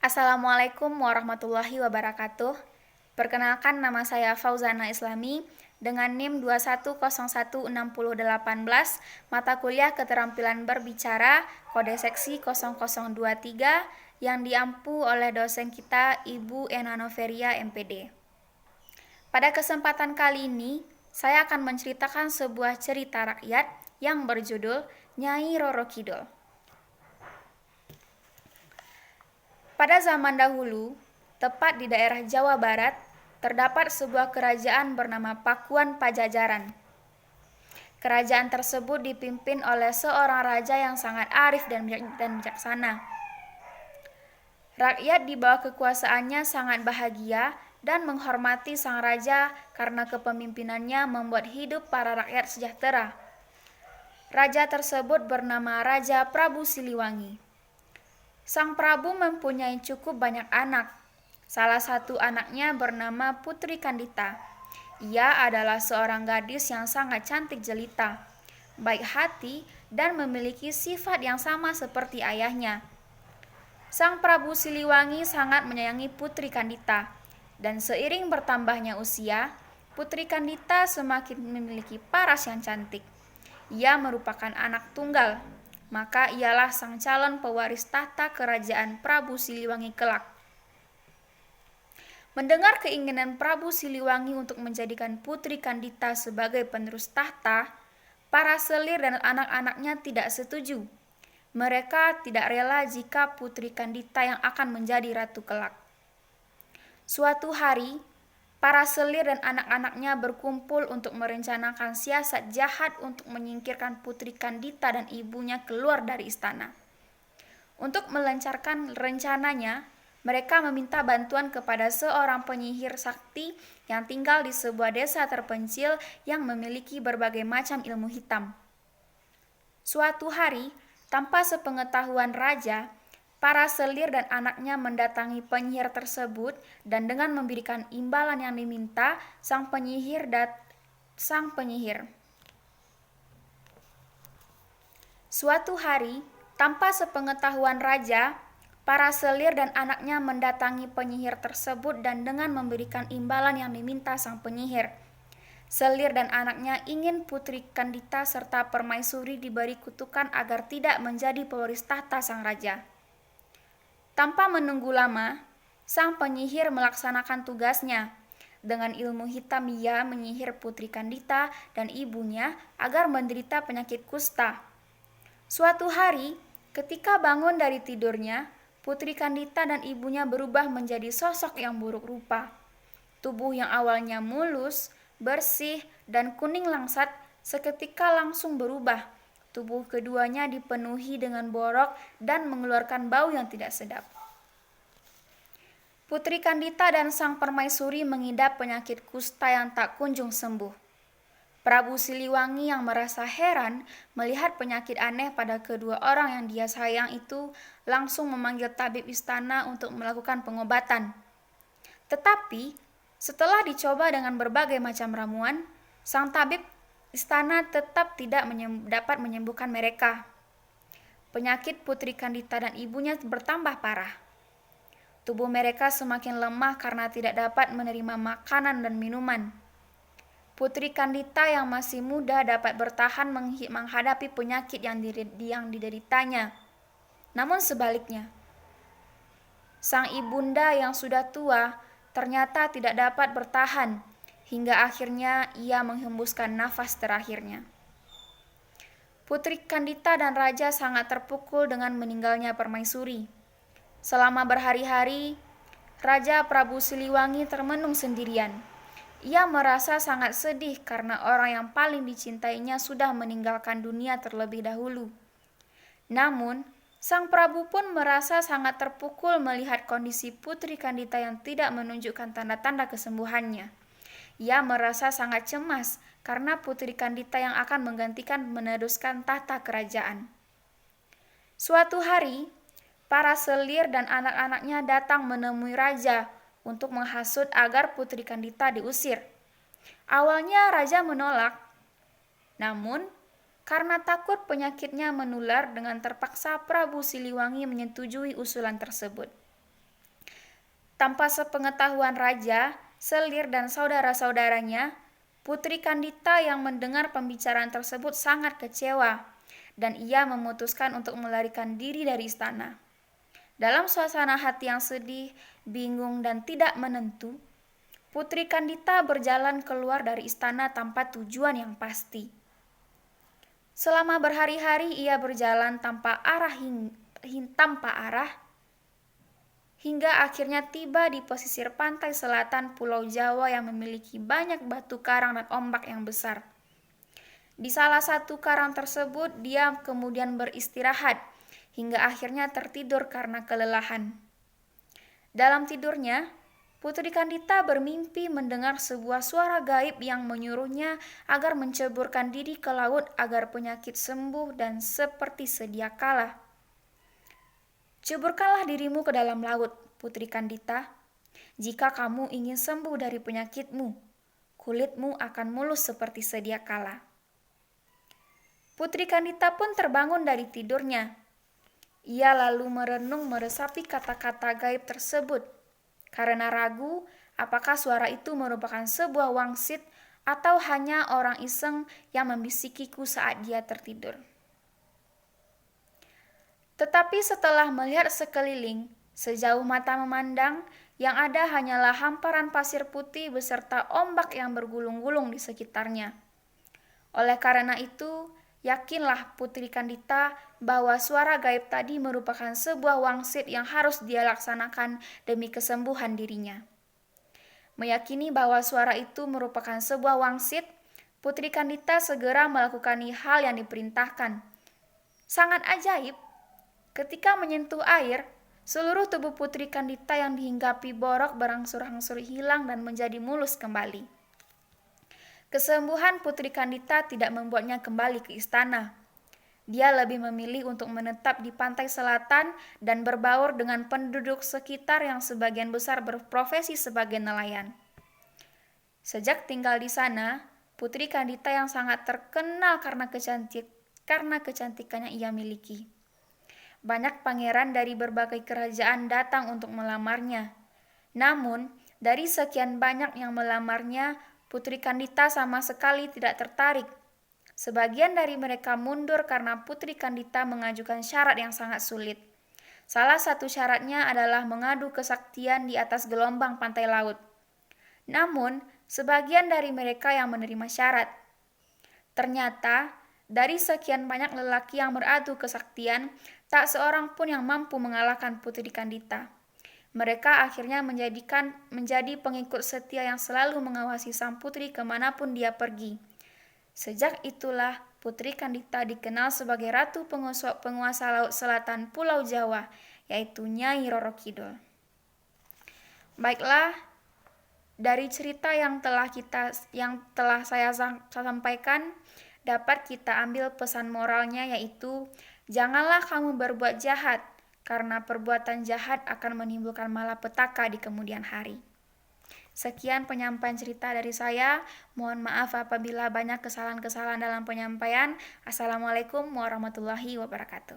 Assalamualaikum warahmatullahi wabarakatuh. Perkenalkan, nama saya Fauzana Islami dengan NIM 2101618, mata kuliah keterampilan berbicara, kode seksi 0023 yang diampu oleh dosen kita Ibu Ena Noveria MPD. Pada kesempatan kali ini, saya akan menceritakan sebuah cerita rakyat yang berjudul Nyai Roro Kidul. Pada zaman dahulu, tepat di daerah Jawa Barat, terdapat sebuah kerajaan bernama Pakuan Pajajaran. Kerajaan tersebut dipimpin oleh seorang raja yang sangat arif dan bijaksana. Rakyat di bawah kekuasaannya sangat bahagia dan menghormati sang raja karena kepemimpinannya membuat hidup para rakyat sejahtera. Raja tersebut bernama Raja Prabu Siliwangi. Sang Prabu mempunyai cukup banyak anak. Salah satu anaknya bernama Putri Kandita. Ia adalah seorang gadis yang sangat cantik jelita, baik hati, dan memiliki sifat yang sama seperti ayahnya. Sang Prabu Siliwangi sangat menyayangi Putri Kandita, dan seiring bertambahnya usia, Putri Kandita semakin memiliki paras yang cantik. Ia merupakan anak tunggal, maka ialah sang calon pewaris tahta kerajaan Prabu Siliwangi kelak. Mendengar keinginan Prabu Siliwangi untuk menjadikan Putri Kandita sebagai penerus tahta, para selir dan anak-anaknya tidak setuju. Mereka tidak rela jika Putri Kandita yang akan menjadi ratu kelak. Suatu hari, para selir dan anak-anaknya berkumpul untuk merencanakan siasat jahat untuk menyingkirkan Putri Kandita dan ibunya keluar dari istana. Untuk melancarkan rencananya, mereka meminta bantuan kepada seorang penyihir sakti yang tinggal di sebuah desa terpencil yang memiliki berbagai macam ilmu hitam. Suatu hari, tanpa sepengetahuan raja, para selir dan anaknya mendatangi penyihir tersebut dan dengan memberikan imbalan yang diminta, sang penyihir. Suatu hari, tanpa sepengetahuan raja, para selir dan anaknya mendatangi penyihir tersebut dan dengan memberikan imbalan yang diminta sang penyihir. Selir dan anaknya ingin Putri Kandita serta permaisuri diberi kutukan agar tidak menjadi pewaris tahta sang raja. Tanpa menunggu lama, sang penyihir melaksanakan tugasnya. Dengan ilmu hitam ia menyihir Putri Kandita dan ibunya agar menderita penyakit kusta. Suatu hari, ketika bangun dari tidurnya, Putri Kandita dan ibunya berubah menjadi sosok yang buruk rupa. Tubuh yang awalnya mulus, bersih, dan kuning langsat seketika langsung berubah. Tubuh keduanya dipenuhi dengan borok dan mengeluarkan bau yang tidak sedap. Putri Kandita dan sang permaisuri mengidap penyakit kusta yang tak kunjung sembuh. Prabu Siliwangi yang merasa heran melihat penyakit aneh pada kedua orang yang dia sayang itu langsung memanggil tabib istana untuk melakukan pengobatan. Tetapi setelah dicoba dengan berbagai macam ramuan, sang tabib istana tetap tidak dapat menyembuhkan mereka. Penyakit Putri Kandita dan ibunya bertambah parah. Tubuh mereka semakin lemah karena tidak dapat menerima makanan dan minuman. Putri Kandita yang masih muda dapat bertahan menghadapi penyakit yang dideritanya. Namun sebaliknya, sang ibunda yang sudah tua ternyata tidak dapat bertahan hingga akhirnya ia menghembuskan nafas terakhirnya. Putri Kandita dan raja sangat terpukul dengan meninggalnya permaisuri. Selama berhari-hari, Raja Prabu Siliwangi termenung sendirian. Ia merasa sangat sedih karena orang yang paling dicintainya sudah meninggalkan dunia terlebih dahulu. Namun, sang Prabu pun merasa sangat terpukul melihat kondisi Putri Kandita yang tidak menunjukkan tanda-tanda kesembuhannya. Ia merasa sangat cemas karena Putri Kandita yang akan menggantikan meneruskan tahta kerajaan. Suatu hari, para selir dan anak-anaknya datang menemui raja untuk menghasut agar Putri Kandita diusir. Awalnya raja menolak, namun karena takut penyakitnya menular dengan terpaksa Prabu Siliwangi menyetujui usulan tersebut. Tanpa sepengetahuan raja, Selir dan saudara-saudaranya, Putri Kandita yang mendengar pembicaraan tersebut sangat kecewa, dan ia memutuskan untuk melarikan diri dari istana. Dalam suasana hati yang sedih, bingung, dan tidak menentu, Putri Kandita berjalan keluar dari istana tanpa tujuan yang pasti. Selama berhari-hari ia berjalan tanpa arah hingga akhirnya tiba di pesisir pantai selatan Pulau Jawa yang memiliki banyak batu karang dan ombak yang besar. Di salah satu karang tersebut dia kemudian beristirahat hingga akhirnya tertidur karena kelelahan. Dalam tidurnya, Putri Kandita bermimpi mendengar sebuah suara gaib yang menyuruhnya agar menceburkan diri ke laut agar penyakit sembuh dan seperti sedia kala. Ceburkanlah dirimu ke dalam laut, Putri Kandita. Jika kamu ingin sembuh dari penyakitmu, kulitmu akan mulus seperti sedia kala. Putri Kandita pun terbangun dari tidurnya. Ia lalu merenung meresapi kata-kata gaib tersebut, karena ragu apakah suara itu merupakan sebuah wangsit atau hanya orang iseng yang membisikiku saat dia tertidur. Tetapi setelah melihat sekeliling, sejauh mata memandang, yang ada hanyalah hamparan pasir putih beserta ombak yang bergulung-gulung di sekitarnya. Oleh karena itu, yakinlah Putri Kandita bahwa suara gaib tadi merupakan sebuah wangsit yang harus dia laksanakan demi kesembuhan dirinya. Meyakini bahwa suara itu merupakan sebuah wangsit, Putri Kandita segera melakukan hal yang diperintahkan. Sangat ajaib, ketika menyentuh air, seluruh tubuh Putri Kandita yang dihinggapi borok berangsur-angsur hilang dan menjadi mulus kembali. Kesembuhan Putri Kandita tidak membuatnya kembali ke istana. Dia lebih memilih untuk menetap di pantai selatan dan berbaur dengan penduduk sekitar yang sebagian besar berprofesi sebagai nelayan. Sejak tinggal di sana, Putri Kandita yang sangat terkenal karena kecantikannya ia miliki. Banyak pangeran dari berbagai kerajaan datang untuk melamarnya. Namun, dari sekian banyak yang melamarnya, Putri Kandita sama sekali tidak tertarik. Sebagian dari mereka mundur karena Putri Kandita mengajukan syarat yang sangat sulit. Salah satu syaratnya adalah mengadu kesaktian di atas gelombang pantai laut. Namun, sebagian dari mereka yang menerima syarat. Ternyata, dari sekian banyak lelaki yang beradu kesaktian, tak seorang pun yang mampu mengalahkan Putri Kandita. Mereka akhirnya menjadi pengikut setia yang selalu mengawasi sang putri kemanapun dia pergi. Sejak itulah Putri Kandita dikenal sebagai Ratu Penguasa Laut Selatan Pulau Jawa, yaitu Nyai Roro Kidul. Baiklah, dari cerita yang telah saya sampaikan, dapat kita ambil pesan moralnya, yaitu janganlah kamu berbuat jahat, karena perbuatan jahat akan menimbulkan malapetaka di kemudian hari. Sekian penyampaian cerita dari saya. Mohon maaf apabila banyak kesalahan-kesalahan dalam penyampaian. Assalamualaikum warahmatullahi wabarakatuh.